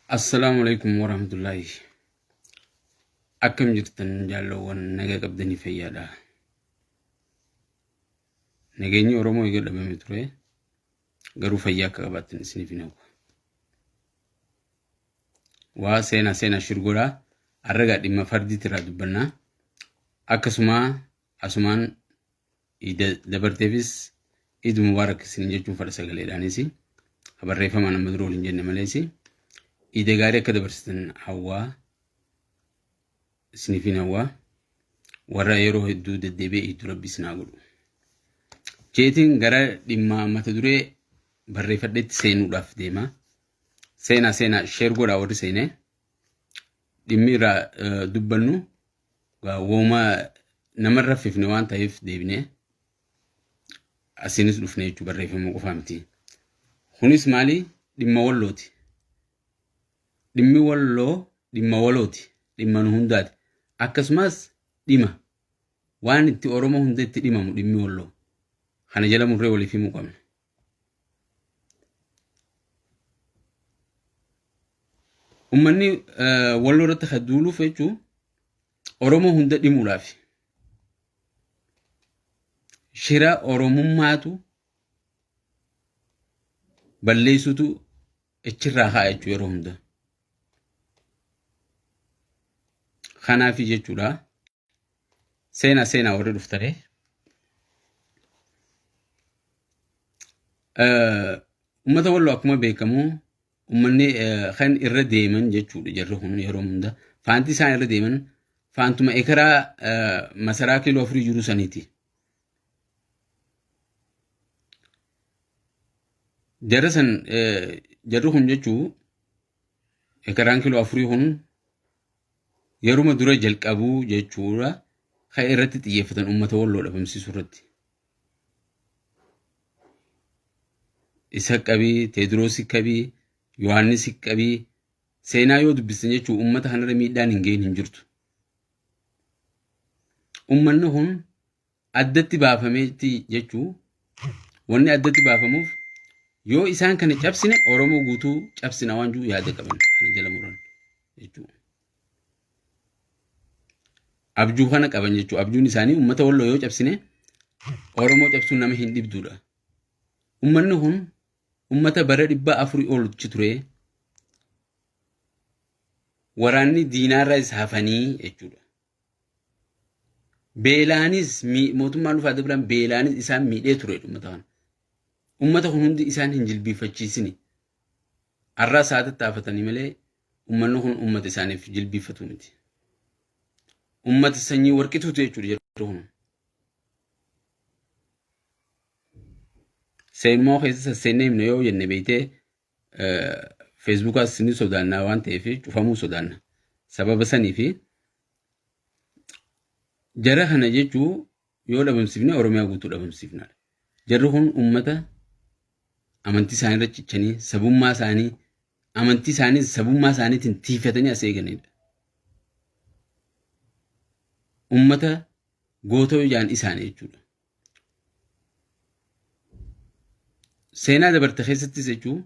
السلام عليكم ورحمة الله. أكم جرتن جالو ون نجا قبضني فيادا. نجاني أورمو يقول لما متروي قرو فياك قبضتني سنفينه. وسينا شرقورا الرجال لما فردي ترى دبنا أكسما أسمان إذا دبرتفيس إذا مبارك سنجتو فرسا قليلانيسي خبر ريفا ما نمدرو لنجن مليسي إذا قاري كده برستن هوا سنفين هوا ورا يروح الدود الدبي يتربي سناقول جيتين قرا لما ما تدري بري فدت سينو داف ديما سينا شيرغورا ور سينه دميرا دبنو وما نمر في نوان تايف ديبنه اسينس دفنه تو بري فمو فهمتي خنيس مالي دم ولوتي دم ولوتي دم هندات akkasumas dhima waan itti oromoo hundatti dhimamu dhimmi walloo kana jala murree waliif himuu qabna. Ummanni walloo irratti hadduuluuf jechuun oromoo hunda dhimuudhaaf shira oromummaatu balleessutu achirraa haa jechuu yeroo hunda. Kanaaf jechuudha seenaa warri dhuftare ummata walloo akkuma beekamu ummanni kan irra deeman jechuudha jarri kun yeroo hunda faanti isaan irra deeman faantuma ekeraa masaraa kiiloo 4 jiru saniiti. Jarri kun jechuu ekeraan kiiloo 4 kun yeruma dura jalqabuu jechuudha kan irratti xiyyeeffatan ummata walloo dhabamsiisuu irratti. Isa qabii, Teediroos qabii, Yohaannis qabii seenaa yoo dubbisan jechuun ummata kanarra miidhaan hin geenye hin jirtu. Ummanni kun addatti baafameetti jechuun wanni addatti baafamuuf yoo isaan kana cabsine Oromoo guutuu cabsina waan jiru yaada qaban kana jala muran jechuudha. Abjuu kana qaban jechuudha. Abjuun isaanii ummata walloo yoo cabsine Oromoo cabsuun nama hin dhibduudha. Ummanni kun ummata bara 400 olchi ture. Waraanni diinaarraa isa hafanii jechuudha. Beelaanis mootummaan dhufaa dabran beelaanis isaan miidhee ture ummata kana. Ummata kun hundi isaan hin jilbiifachiisini. Har'aa saatatti haafatanii malee ummanni kun ummata isaaniif jilbiifatu miti. Ummata sanyii warqituutu jechuudha jedhu kun. Seenmoo keessa seenee himne yoo jenne beeytee Feesbuukaas ni sodaannaa waan ta'eef cufamuu sodaanna. Sababa sanii fi jara kana jechuu yoo dhabamsiifne Oromiyaa guutuu dhabamsiifnaadha. Jarri kun ummata amantii isaanii irra cichanii sabummaa isaanii amantii isaanii sabummaa isaaniitiin tiifatanii as eeganidha. Ummata gootoo ijaan isaanii jechuudha. Seenaa dabarte keessattis jechuun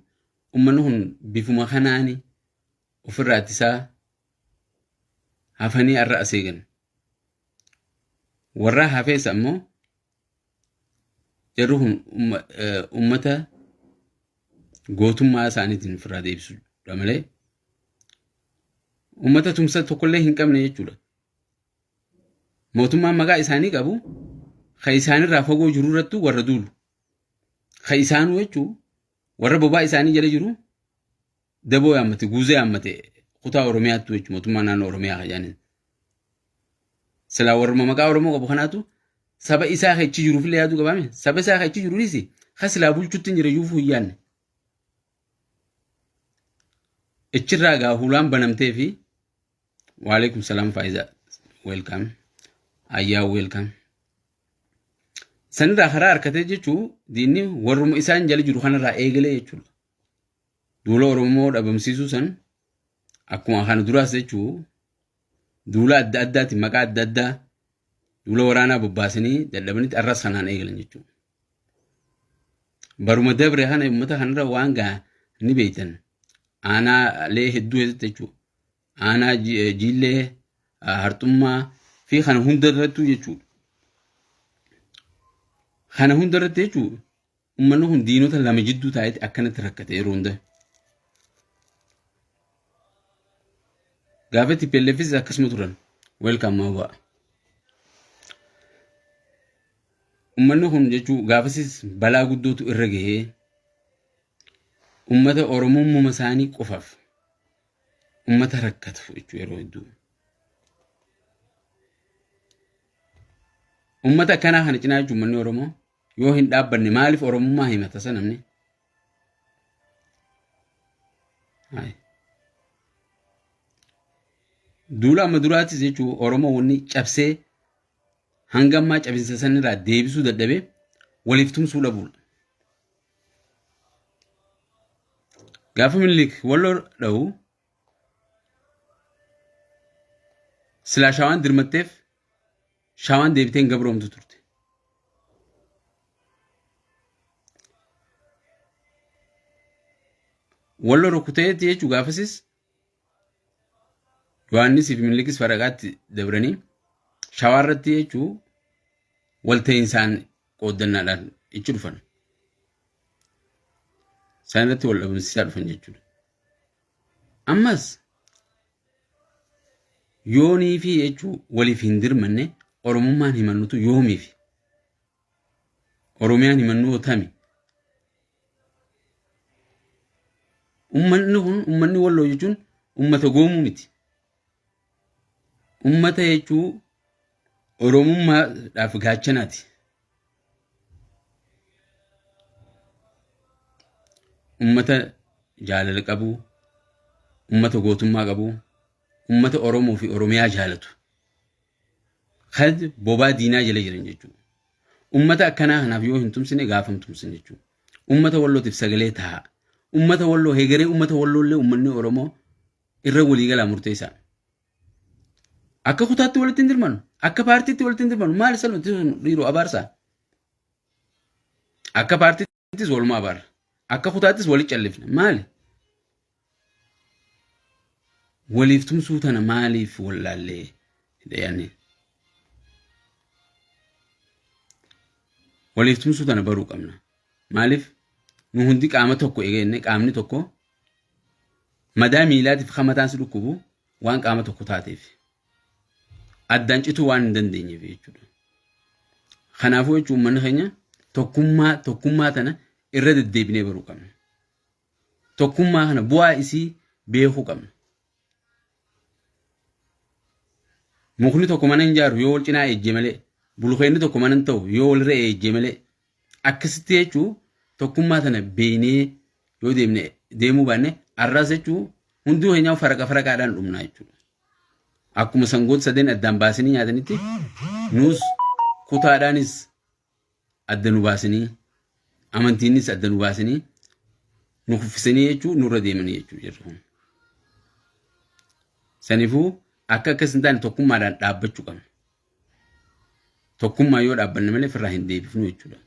ummanni kun bifuma kanaani ofirraa ittisaa hafanii har'a as eegan. Warra hafees ammoo jarri kun ummata gootummaa isaaniitiin ofirraa deebisuudha malee ummata tumsa tokkollee hin qabne jechuudha. Mootummaan maqaa isaanii qabu kan isaanirraa fagoo jiru irratti warra duulu. Kan isaanuu jechuun warra bobaa isaanii jala jiru daboo yaammate guuzee yaammate kutaa Oromiyaattu jechuun mootummaa naannoo Oromiyaa kajaaniin. Silaa warra maqaa Oromoo qabu kanaatu saba isaa kan ichi jiruuf illee yaaduu qabaame. Saba isaa kan ichi jiruunis kan silaa bulchuutti hin jira yuufuu hin yaadne. Ichirraa gaa hulaan banamtee fi waalaikum salaam Faayiza welcome. Ayyaa welcome. Sanirraa karaa harkatee jechuun diinni warruma isaan jala jiru kanarraa eegalee jechuudha. Duula Oromoo dhabamsiisuu san akkuma kana duraas jechuun duula adda addaati maqaa adda addaa duula waraanaa bobbaasanii dadhabanitti arras kanaan eegalan jechuudha. Baruma dabre kana uummata kanarra waan gaa ni beeytan aanaa lee hedduu hedduu jechuudha. Aanaa jiillee hartummaa fi kana hunda irrattuu jechuudha. Kana hunda irratti jechuudha. Uummanni kun diinota lama jidduu taa'etti akkanatti rakkate yeroo hunda. Gaafa TPLFis akkasuma turan. Welcome maawaa. Uummanni kun jechuudha gaafasis balaa guddootu irra gahee uummata Oromummaa isaanii qofaaf uummata rakkatu jechuudha yeroo hedduu. Uummata akkanaa kana cinaa jechuudha uummanni Oromoo yoo hin dhaabbanne maaliif Oromummaa himata sana namni? Duula amma duraatis jechuudha Oromoo wanni cabsee hanga ammaa cabinsa sanirraa deebisuu dadhabee waliif tumsuu dhabuudha. Gaafa Minilik Walloo dha'u silaa Shawaan dirmatteef Shawaan deebitee hin gabroomtu turte. Walloo rukuteetti jechuudha gaafasis Yohaannisii fi Minilikis faraqaatti dabranii Shawaa irratti jechuudha walta'iinsaan qooddannaadhaan ichi dhufan. Isaan irratti wal dhabamsiisaa dhufan jechuudha. Ammas yoonii fi jechuudha waliif hin dirmanne Oromummaan himannutu yoomiif Oromiyaan himannu tami. Uummanni kun uummanni Walloo jechuun uummata goomuu miti. Uummata jechuudha Oromummaadhaaf gaachanaati. Uummata jaalala qabu, uummata gootummaa qabu, uummata Oromoo fi Oromiyaa jaalatu. Kan bobaa diinaa jala jiran jechuudha. Uummata akkanaa kanaaf yoo hin tumsine gaafa hin tumsine jechuudha. Uummata Wallootiif sagalee ta'a. Uummata Walloo heegaree uummata Walloollee uummanni Oromoo irra waliigalaa murteessaa. Akka kutaatti walitti hin dirmanu, akka paartiitti walitti hin dirmanu maal salphatti dhiiroo abaarsaa? Akka paartiittis walumaa abaarra. Akka kutaattis walitti callifna maali? Waliif tumsuu tana maaliif wallaallee hidhayanne? Waliif tumsuu tana baruu qabna. Maaliif nu hundi qaama tokko eegenne qaamni tokko madaa miilaatiif hamataan si dhukkubu waan qaama tokko taateef. Addaan cituu waan hin dandeenyeef jechuudha. Kanaafuu jechuun uummanni keenya tokkummaa tana irra deddeebinee baruu qabna. Tokkummaa kana bu'aa isii beekuu qabna. Mukni tokko mana hin jaaru yoo wal cinaa ejjee malee, bulukeenni tokko mana hin ta'u yoo wal irra ejjee malee, akkasitti jechuun tokkummaa tana beeknee yoo deemuu baanne arraas jechuun hunduu keenyaa faraqaadhaan dhumnaa jechuudha. Akkuma sangoota sadeen addaan baasanii nyaatanitti nuus kutaadhaanis adda nu baasanii amantiinis adda nu baasanii nu kuffisanii jechuun nurra deemanii jechuudha jirru. Saniifuu akka akkas hin taane tokkummaadhaan dhaabbachuu qabna. Tokkummaa yoo dhaabbanne malee firraa hin deebifnu jechuudha.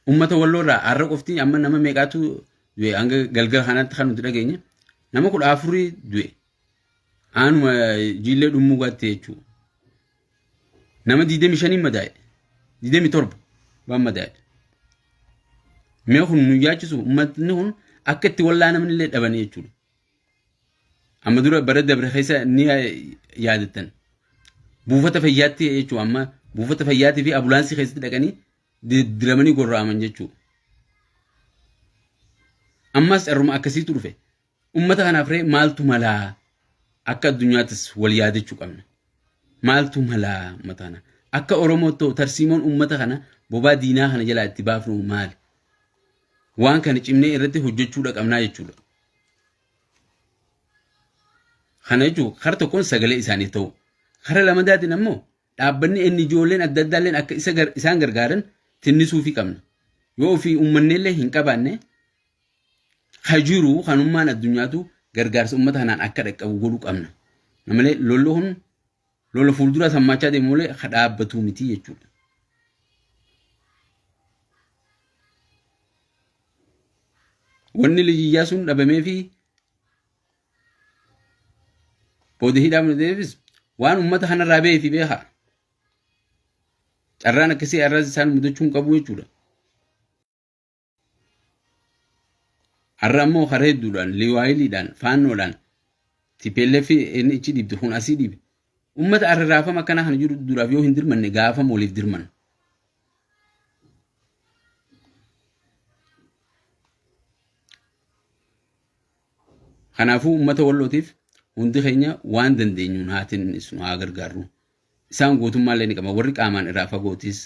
Uummata Walloorraa har'a qofti amma nama meeqaatu du'e hanga galgala kanaatti kan nuti dhageenye nama 14 du'e. Anuma jiillee dhummuu gaatte jechuudha. Nama 25 madaa'e. 27 waan madaa'e. Mee kun nu yaachisu uummatni kun akka itti wallaa namni illee dhabanii jechuudha. Amma dura bara dabre keessa ni yaadattan. Buufata fayyaatti jechuudha amma buufata fayyaatii fi ambulaansii keessatti dhaqanii diramanii gorra'aman jechuudha. Ammas irruma akkasiitu dhufe. Uummata kanaaf ree maaltu malaa akka addunyaattis wal yaadachuu qabna. Maaltu malaa uummata kana akka Oromootti tarsiimoon uummata kana bobaa diinaa kana jalaa itti baafnu maali? Waan kana cimnee irratti hojjechuudha qabnaa jechuudha. Kana jechuun kara tokkoon sagalee isaanii ta'u. Kara lamadaatiin ammoo dhaabbanni inni ijoolleen adda addaalleen akka isaan gargaaran tinnisuufii qabna. Yoo ofii uummanneellee hin qabaanne hajiru kanummaan addunyaatu gargaarsa uummata kanaan akka dhaqqabu godhuu qabna. Namalee lollo kun lola fuuldura sammachaa deemu malee dhaabbatu miti jechuudha. wanni lijiyyaa sun dhabamee fi boodii hidhamne deebis waan ummata kanarraa ba'ee fi beekaa. Carraan akkasii arras isaan mudachuu hin qabu jechuudha. Har'a ammoo karaa hedduudhaan, liwaayiliidhaan, faannoodhaan, TPLF inni ichi dhiibde kun asii dhiibe. Ummata har'a raafama akkanaa kana jiru duraaf yoo hin dirmanne gaafama waliif dirman. Kanaafuu ummata wallootiif hundi keenya waan dandeenyuun haatiin nu haa gargaarru. Isaan gootummaallee ni qaba. Warri qaamaan irraa fagootis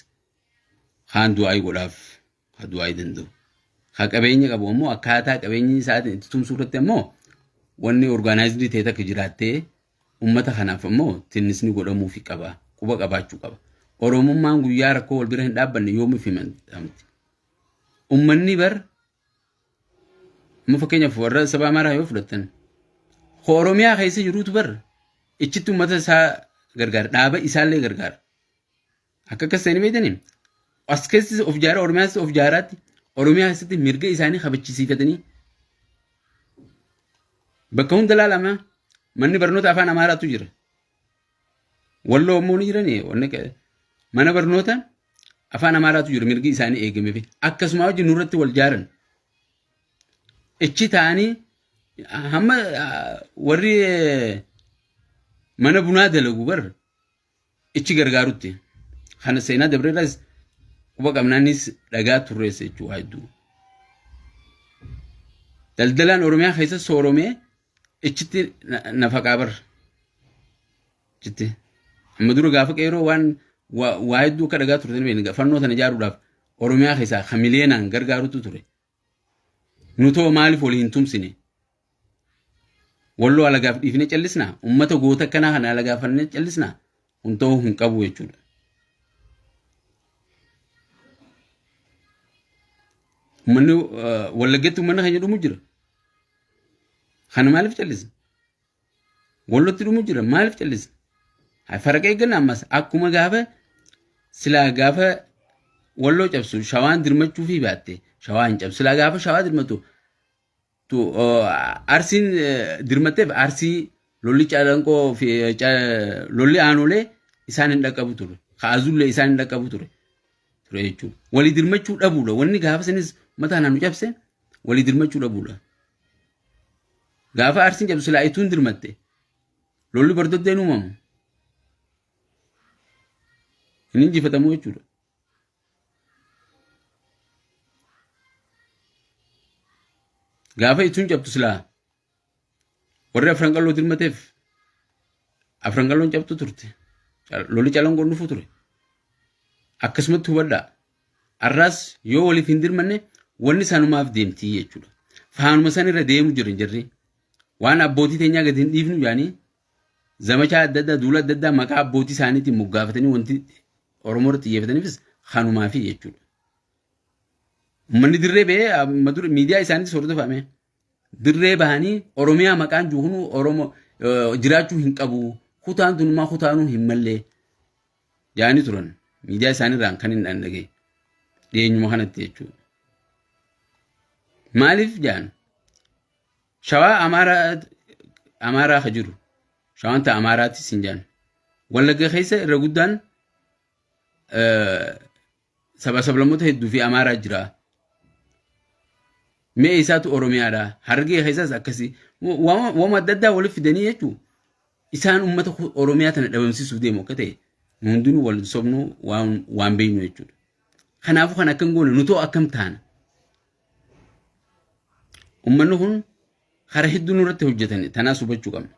haan du'aa godhaaf haa du'aa danda'u. Haa qabeenya qabu ammoo akkaataa qabeenyi isaatiin itti tumsuu irratti ammoo wanni orgaanaayizidii ta'e takka jiraattee ummata kanaaf ammoo tinnisni godhamuufi qaba. Quba qabaachuu qaba. Oromummaan guyyaa rakkoo wal bira hin dhaabbanne yoomuuf himantamti. Ummanni bar amma fakkeenyaaf warra saba Amaaraa yoo fudhattan Oromiyaa keessa jiruutu bar ichitti ummata isaa gargaara dhaaba isaallee gargaara. Akka akkas ta'anii beekanii as keessatti of jaara Oromiyaas of jaaraatti Oromiyaa keessatti mirga isaanii kabachisiifatanii bakka hunda ilaalama manni barnoota afaan Amaaraatu jira. Walloo ammoo ni jiranii mana barnoota afaan Amaaraatu jira mirgi isaanii eegameef akkasuma wajjin nurratti wal jaaran. Ichi ta'anii hamma warri mana bunaa dalagu bar ichi gargaarutti kana seenaa dabreeras quba qabnaanis dhagaa turreessa jechuudha hedduu. Daldalaan Oromiyaa keessa sooromee ichitti nafaqaa bar ichitti amma dura gaafa qeeroo waa hedduu akka dhagaa turtan beekni fannoo sana ijaaruudhaaf Oromiyaa keessaa kamileenaan gargaarutu ture. Nutoo maaliif waliin hin tumsine? Walloo alagaaf dhiifne callisnaa ummata goota akkanaa kana alagaafannee callisnaa kun ta'uu hin qabu jechuudha. Uummanni Wallaggeetti uummanni kan jedhamu jira. Kana maaliif callisna? Wallootti dhumu jira maaliif callisna? Faraqa eegganna ammas akkuma gaafa silaa gaafa Walloo cabsu shawaan dirmachuu fi baatte shawaan cabsu silaa gaafa shawaa dirmatu tu arsiin dirmatteef arsii lolli caalanqoo fi lolli aanolee isaan hin dhaqqabu ture. Kaazullee isaan hin dhaqqabu ture jechuudha. Walii dirmachuu dhabuudha. Wanni gaafa sanis mataa naannoo cabse walii dirmachuu dhabuudha. Gaafa arsiin cabsu silaa ituun dirmatte lolli bardoddeen uumamu hin injifatamu jechuudha. Gaafa ituun cabtu silaa warri afran qalloo dirmateef afran qalloon cabtu turte. Lolli caalanqoon dhufu ture. Akkasumatti hubadhaa. Arraas yoo waliif hin dirmanne wanni sanumaaf deemtii jechuudha. Faanuma san irra deemu jiran jirri. Waan abbootii teenyaa gadi hin dhiifnu yaanii zamachaa adda addaa duula adda addaa maqaa abbootii isaaniitiin moggaafatanii wanti Oromoo irratti xiyyeeffataniifis kanumaafi jechuudha. Uummanni dirree ba'ee miidiyaa isaaniitti hordofame. Dirree bahanii Oromiyaa maqaan juhunu Oromoo jiraachuu hin qabu. Kutaan tunumaa kutaanuu hin mallee jaanii turan. Miidiyaa isaaniirraan kan hin dhandhagee dhiyeenyuma kanatti jechuudha. Maaliif jaan? Shawaa Amaaraa ka jiru. Shawaan ta'a Amaaraattis hin jaan. Wallagga keessa irra guddaan saba sablammoota hedduu fi Amaaraa jira. Mee isaatu Oromiyaadha. Harargee keessas akkasii waan adda addaa waliif fidanii jechuudha. Isaan ummata Oromiyaa tana dhabamsiisuuf deemu akka ta'e hundinuu wal sobnu waan beeknu jechuudha. Kanaafuu kan akkam goone nutoo akkam taana. Uummanni kun karaa hedduu nurratti hojjetan tanaas hubachuu qabna.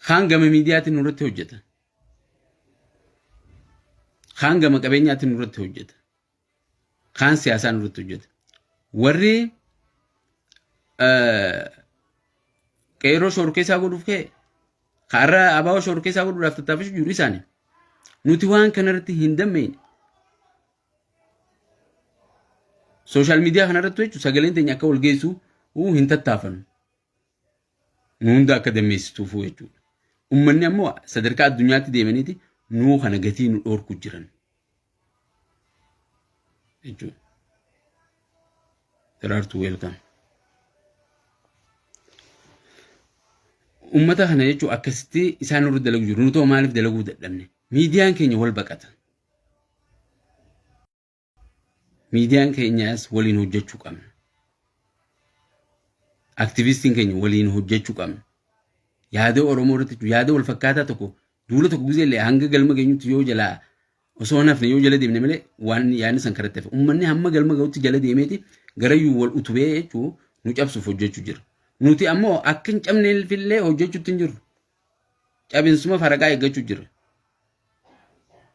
Kaan gama miidiyaatiin nurratti hojjeta. Kaan gama qabeenyaatiin nurratti hojjeta. Kaan siyaasaan nurratti hojjeta. Warri qeeroo shorkeessaa godhuuf ka'e kaarraa abaaboo shorkeessaa godhuudhaaf tattaafachuu jiru isaanii. Nuti waan kanarratti hin dammeen. Sooshaal miidiyaa kanarratti jechuun sagaleen teenya akka wal geessu hin tattaafannu. Nu hunda akka dammeessituufu jechuudha. Uummanni ammoo sadarkaa addunyaatti deemaniiti nuu kana gatii nu dhoorku jiran. Jechuudha. Daraartuu welcome. ummata kana jechuun akkasitti isaan irra dalagu jiru. Nutoo maaliif dalaguu dadhabne? Miidiyaan keenya wal baqata. Miidiyaan keenyaas waliin hojjechuu qabna. Aktivistiin keenya waliin hojjechuu qabna. Yaada Oromoo irratti yaada wal fakkaataa tokko duula tokko guzeellee hanga galma geenyutti yoo jalaa osoo nafne yoo jala deemne malee waan yaadni san karratti hafe. Uummanni hamma galma ga'utti jala deemeeti garayyuu wal utubee jechuun nu cabsuuf hojjechuu jira. Nuti ammoo akka hin cabneefillee hojjechuutti hin jirru. Cabinsuma faragaa eeggachuu jira.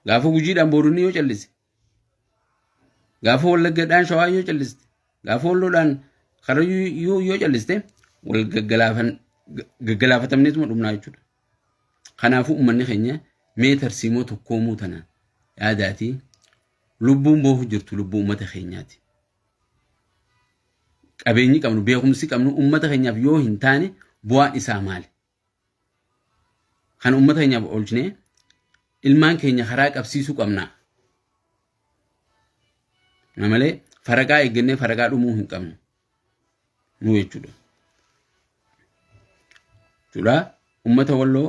Gaafa gujiidhaan boodonni yoo callise. Gaafa wallaggadhaan shawaa yoo calliste. Gaafa walloodhaan karayyuu yoo calliste wal gaggalaafatamneetuma dhumnaa jechuudha. Kanaafuu uummanni keenya mee tarsiimoo tokkoomuu tanaan yaadaatii lubbuun boofu jirtu lubbuu uummata keenyaati. Qabeenyi qabnu beekumsi qabnu uummata keenyaaf yoo hin taane bu'aan isaa maali? Kan uummata keenyaaf oolchinee ilmaan keenya karaa qabsiisuu qabna. Namalee faragaa eeggannee faragaa dhumuu hin qabnu. Nu jechuudha. Jechuudha uummata walloo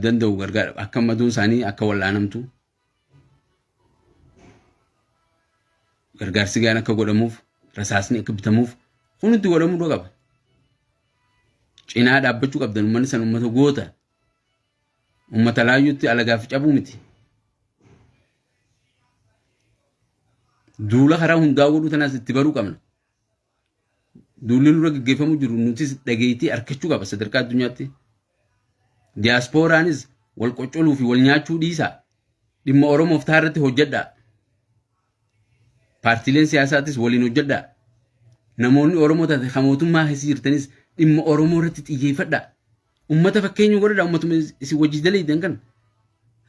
danda'u gargaara akka maduun isaanii akka wallaanamtu gargaarsi gaan akka godhamuuf rasaasni akka bitamuuf hundi godhamuu qaba. Cinaa dhaabbachuu qabdan uummanni san uummata goota. Uummata laayyuutti alagaaf cabuu miti. Duula karaa hundaa godhuu tanaas itti baruu qabna. Duulli nurra gaggeeffamuu jiru nutis dhageettii argachuu qaba sadarkaa addunyaatti. Diyaaspooraanis wal qoccoluu fi wal nyaachuu dhiisaa. Dhimma Oromoof taarratti hojjedhaa. Paartiileen siyaasaatis waliin hojjedhaa. Namoonni Oromoo taate kan mootummaa keessa jirtanis dhimma Oromoo irratti xiyyeeffadhaa. Uummata fakkeenya godhadhaa uummatuma isin wajji daleeydan kan.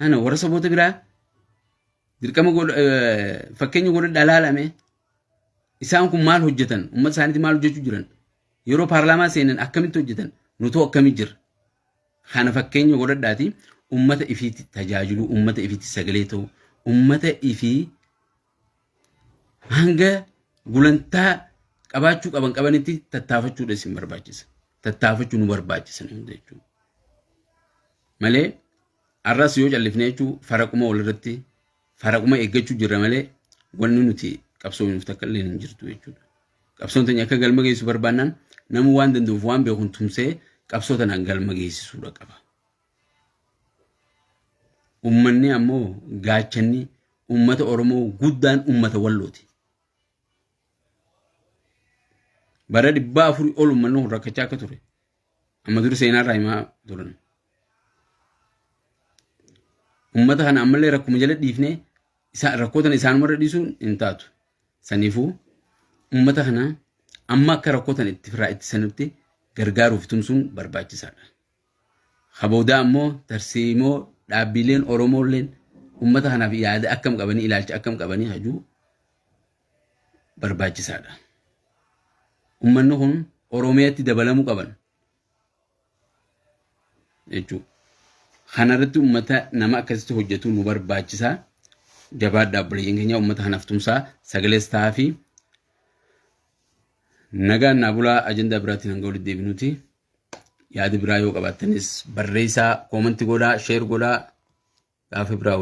Ana warra saboota biraa dirqama fakkeenya godhadhaa laalame. Isaan kun maal hojjetan? Uummata isaaniitti maal hojjechuu jiran? Yeroo paarlaamaa seenan akkamitti hojjetan? Nutoo akkamii jira? Kana fakkeenya godhadhaati uummata ifiitti tajaajiluu, uummata ifiitti sagalee ta'uu, uummata ifii hanga gulantaa qabaachuu qabanitti tattaafachuudha isin barbaachisa. Tattaafachuu nu barbaachisa jechuudha. Malee arras yoo callifnee jechuun faraquma walirratti faraquma eeggachuu jirra malee wanni nuti qabsoo nuuf takka illee hin jirtu jechuudha. Qabsoon tanya akka galma geessu barbaannaan namni waan danda'uuf waan beekuun tumsee qabsoo tanaan galma geessisuudha qaba. Uummanni ammoo gaachanni uummata Oromoo guddaan uummata Wallooti. Bara 400 ol uummanni rakkachaa akka ture. Amma duri seenaa irraa himaa turan. Uummata kana ammallee rakkuma jala dhiifnee rakkootan isaanumarra dhiisuun hin taatu. Saniifuu uummata kana amma akka rakkootan itti firaa itti sanitti gargaaruuf tumsuun barbaachisaadha. Haboodaa ammoo tarsiimoo dhaabbileen Oromoolleen uummata kanaaf yaada akkam qabanii ilaalcha akkam qabanii hajuu barbaachisaadha. Uummanni kun Oromiyaatti dabalamuu qaban jechuudha. Kanarratti uummata nama akkasitti hojjetu nu barbaachisaa. Jabaadhaa obboleeyyan keenya uummata kanaaf tumsaa sagalees ta'aa fi nagaan naa bulaa ajandaa biraatiin hanga walitti deebinuti. Yaada biraa yoo qabaattanis barreessaa koomentii godhaa sheer godhaa gaafa biraa